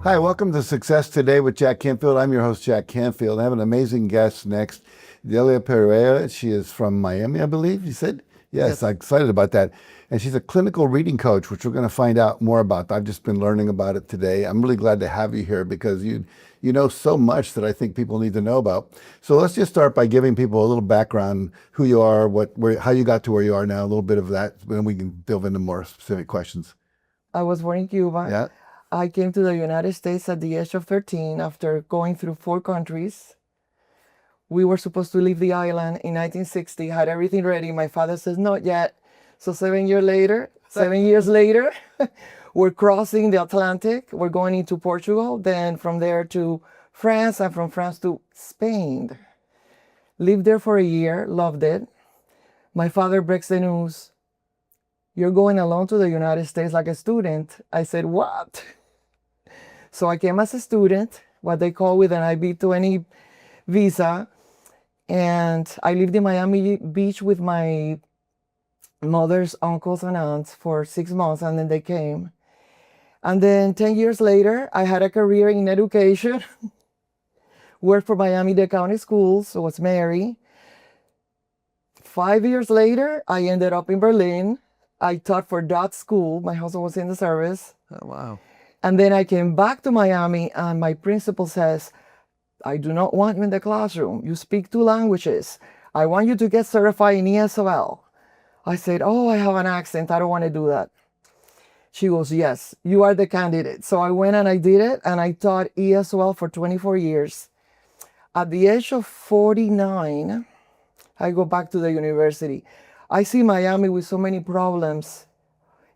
Hi, welcome to Success Today with Jack Canfield. I'm your host, Jack Canfield. I have an amazing guest next, Delia Perueyra. She is from Miami, I believe you said? Yes, I'm excited about that. And she's a clinical reading coach, which we're going to find out more about. I've just been learning about it today. I'm really glad to have you here because you know so much that I think people need to know about. So let's just start by giving people a little background, who you are, how you got to where you are now, a little bit of that, then we can delve into more specific questions. I was born in Cuba. Yeah. I came to the United States at the age of 13 after going through 4 countries. We were supposed to leave the island in 1960, had everything ready. My father says, not yet. So 7 years later, we're crossing the Atlantic. We're going into Portugal, then from there to France, and from France to Spain. Lived there for a year, loved it. My father breaks the news. You're going alone to the United States like a student. I said, what? So I came as a student, what they call with an I-B-20 visa. And I lived in Miami Beach with my mother's uncles and aunts for 6 months, and then they came. And then 10 years later, I had a career in education, worked for Miami-Dade County Schools, was married. 5 years later, I ended up in Berlin. I taught for that school. My husband was in the service. Oh, wow. And then I came back to Miami, and my principal says, I do not want you in the classroom. You speak 2 languages. I want you to get certified in ESOL. I said, oh, I have an accent. I don't want to do that. She goes, yes, you are the candidate. So I went and I did it, and I taught ESOL for 24 years. At the age of 49, I go back to the university. I see Miami with so many problems.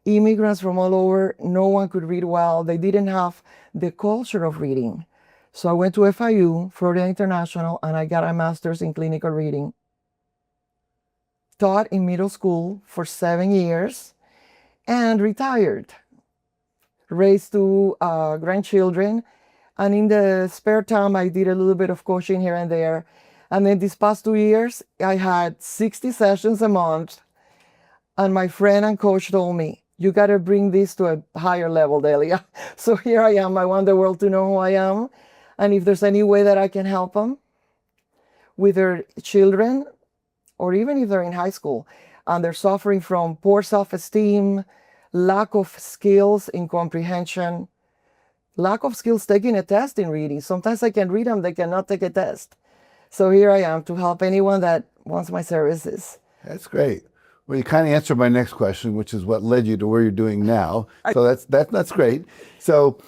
Immigrants from all over, no one could read well. They didn't have the culture of reading. So I went to FIU, Florida International, and I got a master's in clinical reading. Taught in middle school for 7 years and retired. Raised 2 grandchildren. And in the spare time, I did a little bit of coaching here and there. And then these past 2 years, I had 60 sessions a month. And my friend and coach told me, you got to bring this to a higher level, Delia. So here I am. I want the world to know who I am. And if there's any way that I can help them with their children, or even if they're in high school and they're suffering from poor self-esteem, lack of skills in comprehension, lack of skills taking a test in reading. Sometimes I can read them, they cannot take a test. So here I am to help anyone that wants my services. That's great. Well, you kind of answered my next question, which is what led you to where you're doing now. So that's great. So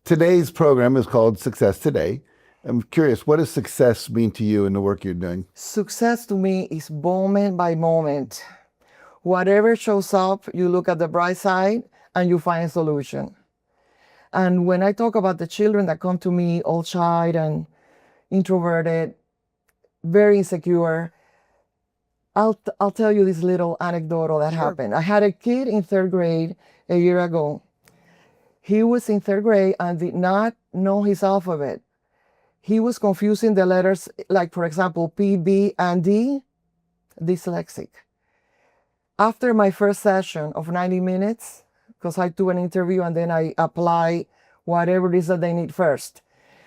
today's program is called Success Today. I'm curious, what does success mean to you in the work you're doing? Success to me is moment by moment. Whatever shows up, you look at the bright side and you find a solution. And when I talk about the children that come to me, all shy and introverted, very insecure, I'll tell you this little anecdote that happened. I had a kid in 3rd grade a year ago. He was in 3rd grade and did not know his alphabet. He was confusing the letters, like, for example, P, B, and D, dyslexic. After my first session of 90 minutes, because I do an interview and then I apply whatever it is that they need first,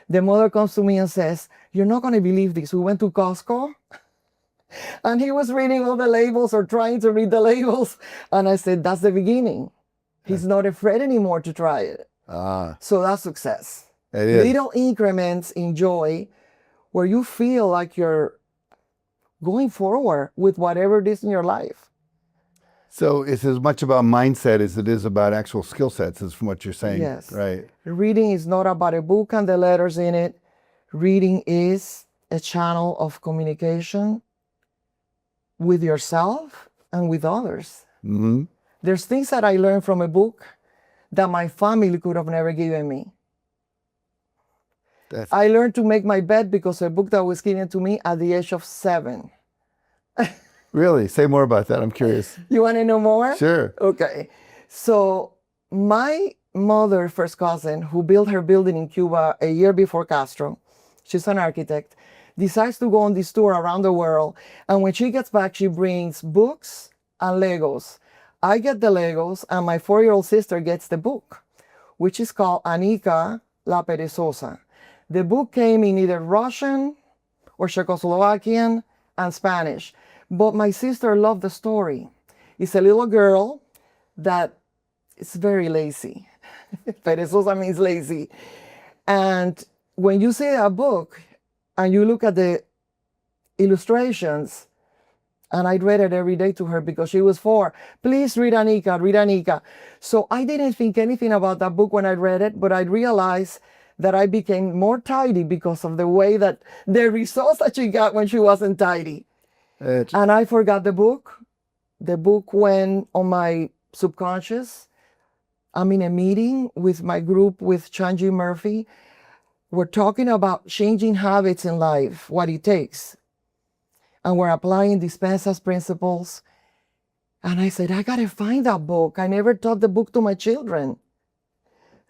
the mother comes to me and says, you're not going to believe this. We went to Costco, and he was reading all the labels or trying to read the labels. And I said, that's the beginning. He's not afraid anymore to try it. So that's success. It is. Little increments in joy where you feel like you're going forward with whatever it is in your life. So it's as much about mindset as it is about actual skill sets, is from what you're saying. Yes. Right. Reading is not about a book and the letters in it. Reading is a channel of communication with yourself and with others. Mm-hmm. There's things that I learned from a book that my family could have never given me. I learned to make my bed because a book that was given to me at the age of 7. Really? Say more about that. I'm curious. You want to know more? Sure. Okay. So my mother, first cousin, who built her building in Cuba a year before Castro, she's an architect, decides to go on this tour around the world. And when she gets back, she brings books and Legos. I get the Legos and my 4-year-old sister gets the book, which is called Anika, La Perezosa. The book came in either Russian or Czechoslovakian and Spanish. But my sister loved the story. It's a little girl that is very lazy. Perezosa means lazy. And when you see a book and you look at the illustrations, and I read it every day to her because she was 4. Please read Anika, read Anika. So I didn't think anything about that book when I read it, but I realized that I became more tidy because of the way that the results that she got when she wasn't tidy. And I forgot the book. The book went on my subconscious. I'm in a meeting with my group with Chanji Murphy. We're talking about changing habits in life, what it takes. And we're applying Dispenza's principles. And I said, I gotta find that book. I never taught the book to my children.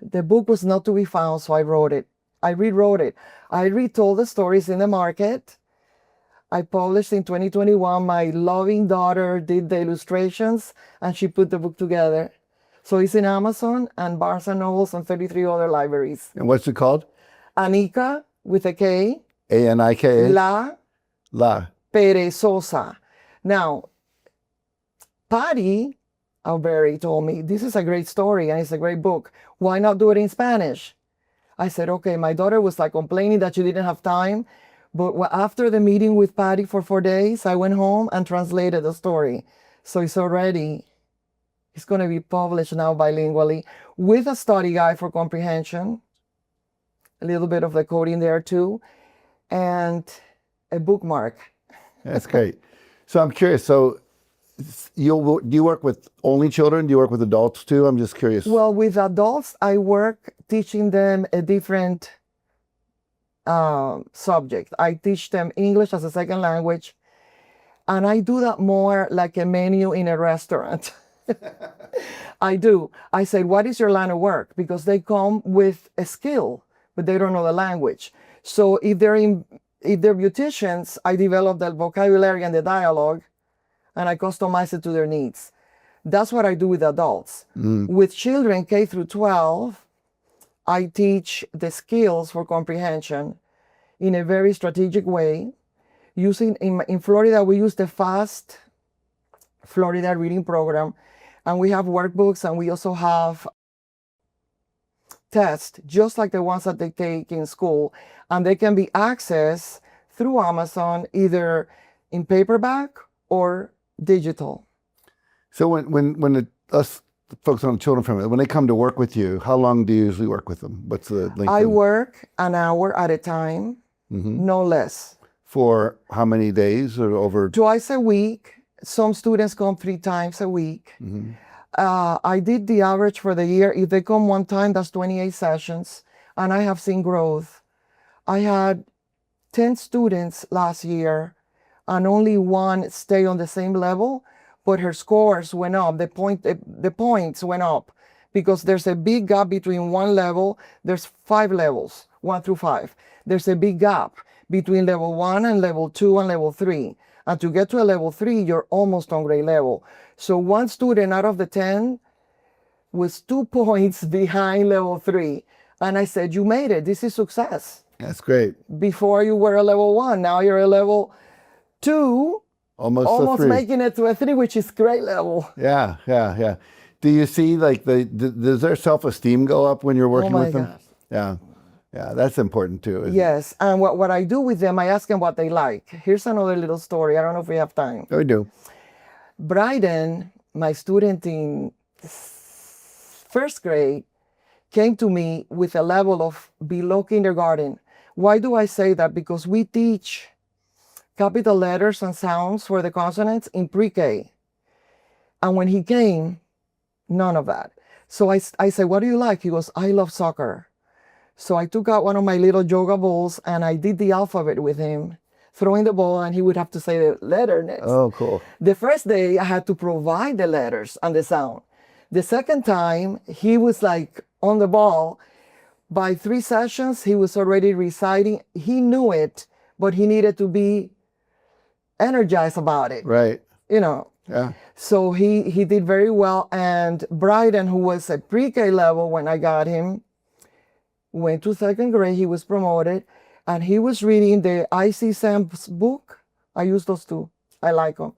The book was not to be found, so I wrote it. I rewrote it. I retold the stories in the market. I published in 2021. My loving daughter did the illustrations, and she put the book together. So it's in Amazon and Barnes & Nobles and 33 other libraries. And what's it called? Anika, with a K. A-N-I-K-A? La Perezosa. Now, Patty Alberry told me, this is a great story and it's a great book. Why not do it in Spanish? I said, okay. My daughter was like complaining that she didn't have time. But after the meeting with Patty for 4 days, I went home and translated the story. So it's already, it's going to be published now bilingually with a study guide for comprehension, a little bit of the coding there too, and a bookmark. That's great. So I'm curious. So do you work with only children? Do you work with adults too? I'm just curious. Well, with adults, I work teaching them a different subject. I teach them English as a second language, and I do that more like a menu in a restaurant. I do. I say, what is your line of work? Because they come with a skill, but they don't know the language. So if they're beauticians, I develop the vocabulary and the dialogue, and I customize it to their needs. That's what I do with adults. With children, K through 12, I teach the skills for comprehension in a very strategic way. In Florida, we use the FAST Florida reading program, and we have workbooks, and we also have tests, just like the ones that they take in school, and they can be accessed through Amazon, either in paperback or digital. So when us folks on the children family, when they come to work with you, how long do you usually work with them? What's the length? I work an hour at a time, no less. For how many days or over? Twice a week. Some students come 3 times a week. I did the average for the year. If they come 1 time, that's 28 sessions. And I have seen growth. I had 10 students last year, and only 1 stayed on the same level, but her scores went up. The points went up, because there's a big gap between 1 level. There's 5 levels, 1 through 5. There's a big gap between level 1 and level 2 and level 3. And to get to a level 3, you're almost on grade level. So 1 student out of the 10 was 2 points behind level 3. And I said, you made it. This is success. That's great. Before you were a level 1, now you're a level 2. Almost making it to a 3, which is grade level. Yeah. Do you see does their self-esteem go up when you're working with them? Gosh. Yeah, that's important too. Yes, and what I do with them, I ask them what they like. Here's another little story. I don't know if we have time. We do. Bryden, my student in 1st grade, came to me with a level of below kindergarten. Why do I say that? Because we teach capital letters and sounds for the consonants in pre-K. And when he came, none of that. So I said, what do you like? He goes, I love soccer. So I took out one of my little yoga balls and I did the alphabet with him, throwing the ball, and he would have to say the letter next. Oh, cool. The first day I had to provide the letters and the sound. The second time, he was like on the ball. By 3 sessions, he was already reciting. He knew it, but he needed to be energized about it. Right. Yeah. So he did very well. And Bryden, who was at pre-K level when I got him, went to second grade, he was promoted, and he was reading the IC Sam's book. I use those two. I like them.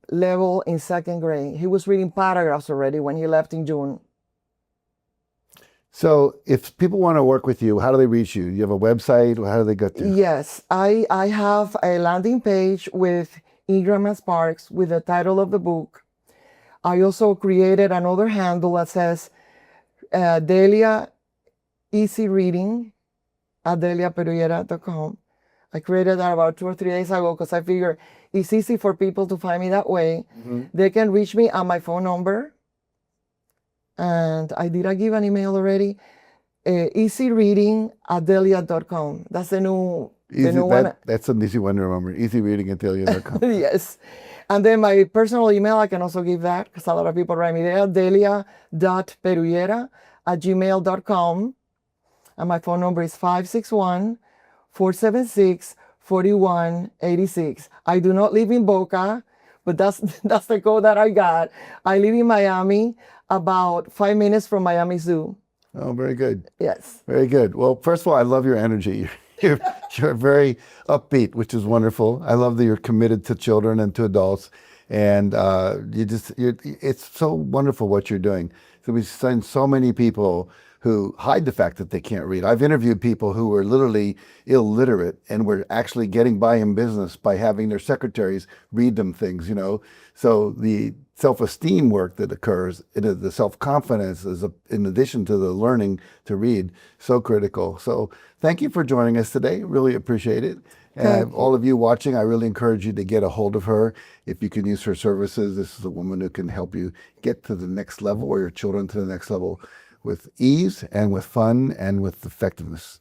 Level in second grade. He was reading paragraphs already when he left in June. So if people want to work with you, how do they reach you? You have a website? How do they get to? Yes, I have a landing page with Ingram and Sparks with the title of the book. I also created another handle that says Delia Easy Reading at deliaperueyra.com. I created that about 2 or 3 days ago because I figure it's easy for people to find me that way. Mm-hmm. They can reach me on my phone number. And I give an email already. Easyreading at delia.com. That's the new one. That's an easy one to remember. Easyreading at delia.com. Yes. And then my personal email, I can also give that because a lot of people write me there, delia.perueyra@gmail.com. And my phone number is 561-476-4186. I do not live in Boca, but that's the code that I got. I live in Miami, about 5 minutes from Miami Zoo. Oh, very good. Yes. Very good. Well, first of all, I love your energy. You're very upbeat, which is wonderful. I love that you're committed to children and to adults. And it's so wonderful what you're doing. So we've seen so many people who hide the fact that they can't read. I've interviewed people who were literally illiterate and were actually getting by in business by having their secretaries read them things, So the self-esteem work that occurs, the self-confidence is, in addition to the learning to read, so critical. So thank you for joining us today. Really appreciate it. And all of you watching, I really encourage you to get a hold of her. If you can use her services, this is a woman who can help you get to the next level or your children to the next level with ease and with fun and with effectiveness.